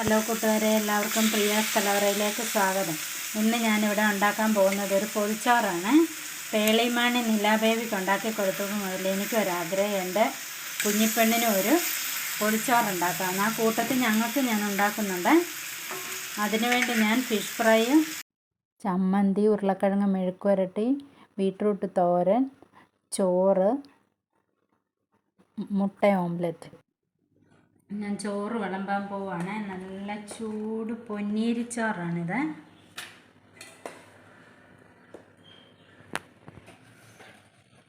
Hello കൂട്ടുകാരെ, എല്ലാവർക്കും പ്രിയാസ് കലവറയിലേക്ക് സ്വാഗതം. ഇന്ന് ഞാനിവിടെ ഉണ്ടാക്കാൻ പോകുന്നത് ഒരു പൊതിച്ചോറാണ്. പേളിമാണി നിലാബേബിക്ക് ഉണ്ടാക്കി കൊടുത്തപ്പോൾ മുതൽ എനിക്കൊരാഗ്രഹം എൻ്റെ കുഞ്ഞിപ്പെണ്ണിനും ഒരു പൊതിച്ചോറുണ്ടാക്കാമെന്ന്. ആ കൂട്ടത്തിൽ ഞങ്ങൾക്ക് ഞാൻ ഉണ്ടാക്കുന്നുണ്ട്. അതിനുവേണ്ടി ഞാൻ ഫിഷ് ഫ്രൈയും ചമ്മന്തി, ഉരുളക്കിഴങ്ങ് മെഴുക്കുവരട്ടി, ബീട്രൂട്ട് തോരൻ, ചോറ്, മുട്ട ഓംലെറ്റ്. ഞാൻ ചോറ് വിളമ്പാൻ പോവാണ്. നല്ല ചൂട് പൊന്നീരിച്ചോറാണിത്.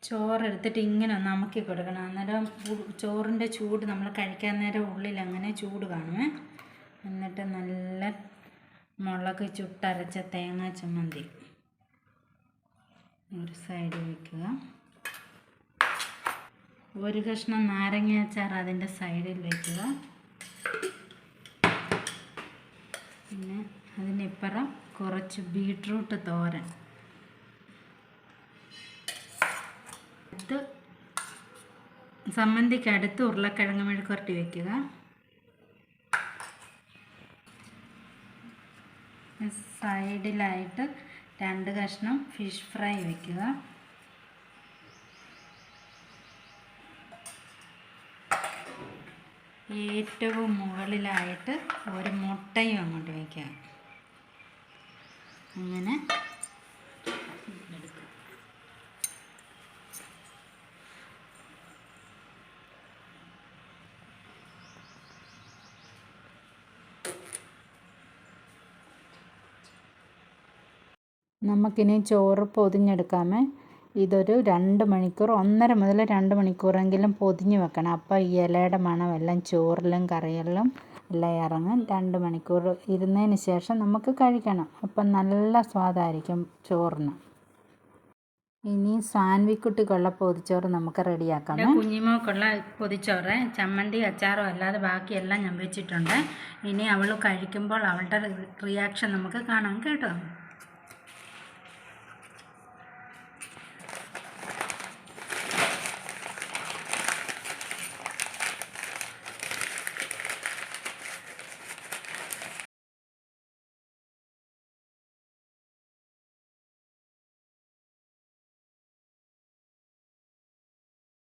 ചോറെടുത്തിട്ട് ഇങ്ങനെ ഒന്ന് അമക്കി കൊടുക്കണം. അന്നേരം ചോറിൻ്റെ ചൂട് നമ്മൾ കഴിക്കാൻ നേരം ഉള്ളിൽ അങ്ങനെ ചൂട് കാണുമേ. എന്നിട്ട് നല്ല മുളക് ചുട്ടരച്ച തേങ്ങാ ചമ്മന്തി ഒരു സൈഡിൽ വയ്ക്കുക. ഒരു കഷ്ണം നാരങ്ങ അച്ചാർ അതിൻ്റെ സൈഡിൽ വയ്ക്കുക. പിന്നെ അതിനിപ്പുറം കുറച്ച് ബീട്രൂട്ട് തോരൻ. സമ്മന്തിക്കടുത്ത് ഉരുളക്കിഴങ്ങ് മെഴുക്കുവരട്ടി വയ്ക്കുക. സൈഡിലായിട്ട് 2 കഷ്ണം ഫിഷ് ഫ്രൈ വയ്ക്കുക. ഏറ്റവും മുകളിലായിട്ട് ഒരു മുട്ടയും അങ്ങോട്ട് വയ്ക്കുക. അങ്ങനെ എടുക്കുക. നമുക്കിനി ചോറ് പൊതിഞ്ഞെടുക്കാമേ. ഇതൊരു 2 മണിക്കൂർ, 1.5 മുതൽ 2 മണിക്കൂറെങ്കിലും പൊതിഞ്ഞ് വെക്കണം. അപ്പോൾ ഈ ഇലയുടെ മണമെല്ലാം ചോറിലും കറികളിലും എല്ലാം ഇറങ്ങും. 2 മണിക്കൂർ ഇരുന്നതിന് ശേഷം നമുക്ക് കഴിക്കണം. അപ്പം നല്ല സ്വാദായിരിക്കും ചോറിന്. ഇനി സാൻവിക്കുട്ടിക്കുള്ള പൊതിച്ചോറ് നമുക്ക് റെഡിയാക്കാം. കുഞ്ഞിമോക്കുള്ള പൊതിച്ചോറ് ചമ്മന്തി അച്ചാറോ അല്ലാതെ ബാക്കിയെല്ലാം ഞാൻ വെച്ചിട്ടുണ്ട്. ഇനി അവൾ കഴിക്കുമ്പോൾ അവളുടെ റിയാക്ഷൻ നമുക്ക് കാണാം കേട്ടോ.